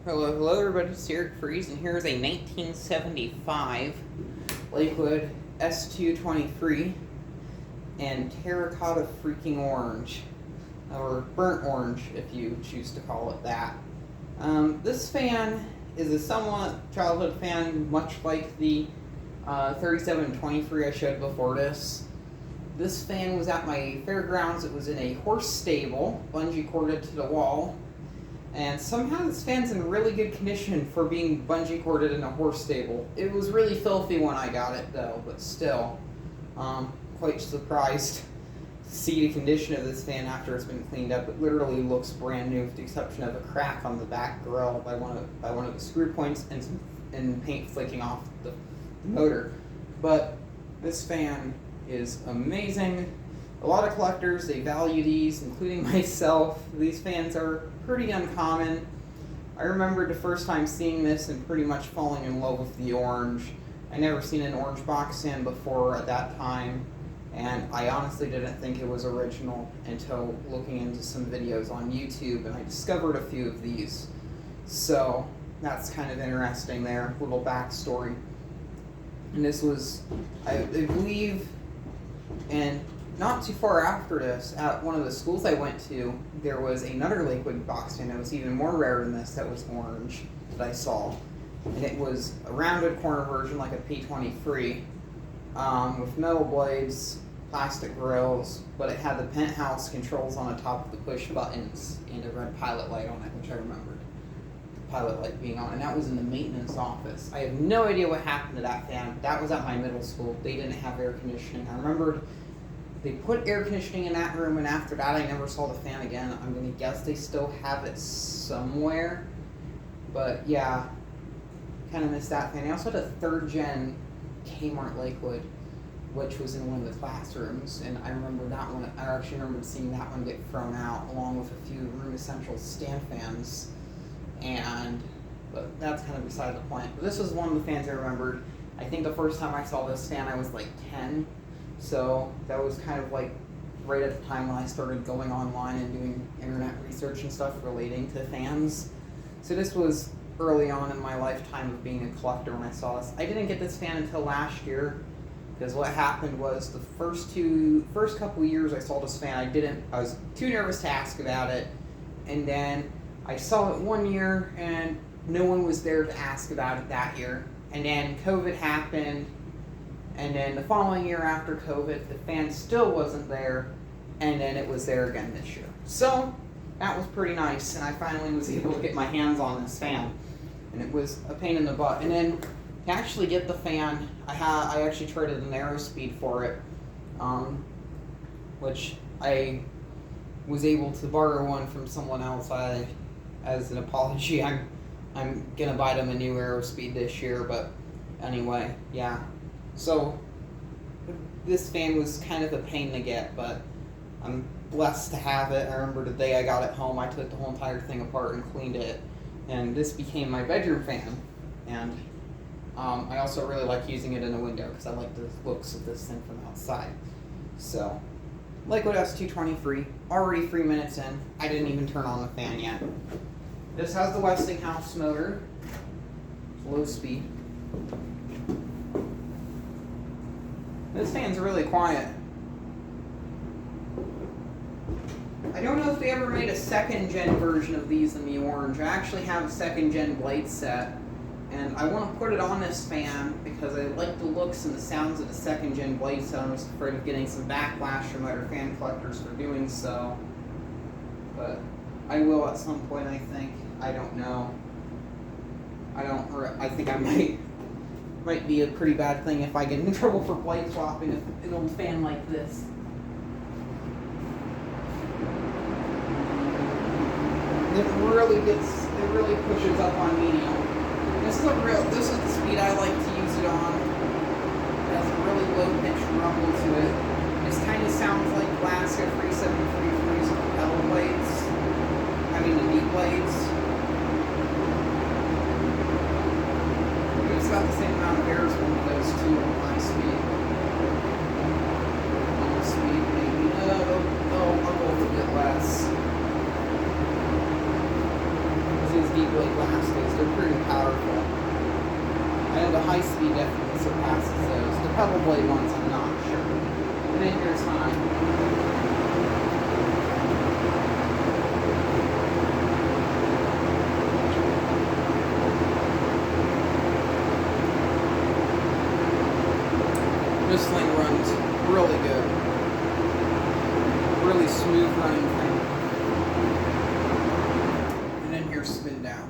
Hello everybody, it's Eric Freeze, and here's a 1975 Lakewood S223 and terracotta freaking orange, or burnt orange if you choose to call it that. This fan is a somewhat childhood fan, much like the 3723 I showed before this. This fan was at my fairgrounds. It was in a horse stable, bungee corded to the wall. And somehow this fan's in really good condition for being bungee corded in a horse stable. It was really filthy when I got it though, but still, quite surprised to see the condition of this fan after it's been cleaned up. It literally looks brand new with the exception of a crack on the back grill by one of the screw points and paint flaking off the motor. But this fan is amazing. A lot of collectors, they value these, including myself. These fans are pretty uncommon. I remember the first time seeing this and pretty much falling in love with the orange. I never seen an orange box fan before at that time, and I honestly didn't think it was original until looking into some videos on YouTube, and I discovered a few of these. So that's kind of interesting there, little backstory. And this was, I believe, and not too far after this, at one of the schools I went to, there was another Lakewood box fan that was even more rare than this that was orange that I saw. And it was a rounded corner version like a P23 with metal blades, plastic grills, but it had the penthouse controls on the top of the push buttons and a red pilot light on it, which I remembered. The pilot light being on, and that was in the maintenance office. I have no idea what happened to that fan. That was at my middle school. They didn't have air conditioning. I remembered they put air conditioning in that room, and after that I never saw the fan again. I'm going to guess they still have it somewhere. But yeah, kind of missed that fan. I also had a 3rd gen Kmart Lakewood, which was in one of the classrooms, and I remember that one. I actually remember seeing that one get thrown out along with a few Room Essentials stand fans. But that's kind of beside the point. But this was one of the fans I remembered. I think the first time I saw this fan I was like 10. So that was kind of like right at the time when I started going online and doing internet research and stuff relating to fans. So this was early on in my lifetime of being a collector when I saw this. I didn't get this fan until last year, because what happened was the first couple of years I saw this fan, I was too nervous to ask about it, and then I saw it one year and no one was there to ask about it that year. And then COVID happened. And then the following year after COVID, the fan still wasn't there, and then it was there again this year. So that was pretty nice, and I finally was able to get my hands on this fan, and it was a pain in the butt. And then to actually get the fan, I actually traded an Aerospeed for it, which I was able to borrow one from someone else. As an apology, I'm gonna buy them a new Aerospeed this year, but anyway, yeah. So this fan was kind of a pain to get, but I'm blessed to have it. I remember the day I got it home, I took the whole entire thing apart and cleaned it, and this became my bedroom fan. And I also really like using it in a window because I like the looks of this thing from outside. So Lakewood S223, already 3 minutes in. I didn't even turn on the fan yet. This has the Westinghouse motor, low speed. This fan's really quiet. I don't know if they ever made a 2nd gen version of these in the orange. I actually have a 2nd gen blade set, and I want to put it on this fan because I like the looks and the sounds of the 2nd gen blade set. I'm just afraid of getting some backlash from other fan collectors for doing so. But I will at some point, I think. I don't know. I think I might be a pretty bad thing if I get in trouble for blade swapping an old fan like this. It really pushes up on medium. This is the speed I like to use it on. It has a really low pitched rumble to it. This kind of sounds like classic 3733's pedal blades. I mean the deep blades. It's about the same amount of air as one of those two on high speed. On speed, maybe. I'll go a little bit less. This is deep blade plastic. the high speed definitely surpasses those. The pedal blade ones, I'm not sure. And then here's mine. This thing runs really good. Really smooth running thing. And then here's spin down.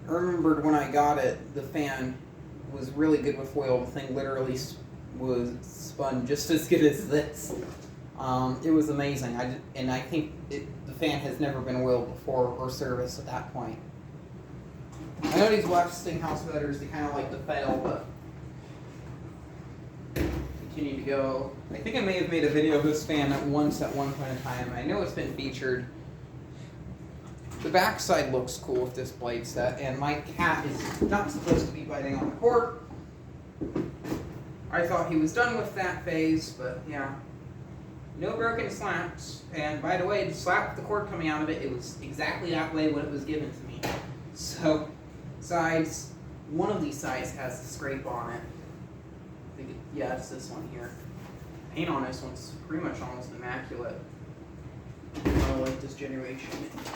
I remembered when I got it, the fan was really good with oil. The thing literally was spun just as good as this. It was amazing. I think the fan has never been oiled before or serviced at that point. I know these Westinghouse motors, they kind of like to fail, but continue to go. I think I may have made a video of this fan at one point in time. I know it's been featured. The backside looks cool with this blade set, and my cat is not supposed to be biting on the cord. I thought he was done with that phase, but yeah. No broken slaps, and by the way, the slap with the cord coming out of it, it was exactly that way when it was given to me. So, sides, one of these sides has a scrape on it. I think yeah, it's this one here. Paint on this one's pretty much almost immaculate. Like this generation,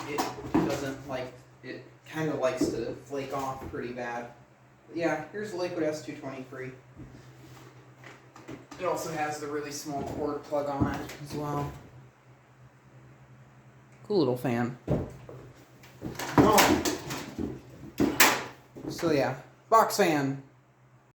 it doesn't like, it kind of likes to flake off pretty bad. But yeah, here's the Lakewood S223. It also has the really small cord plug on it as well. Cool little fan. Oh. So yeah, box fan.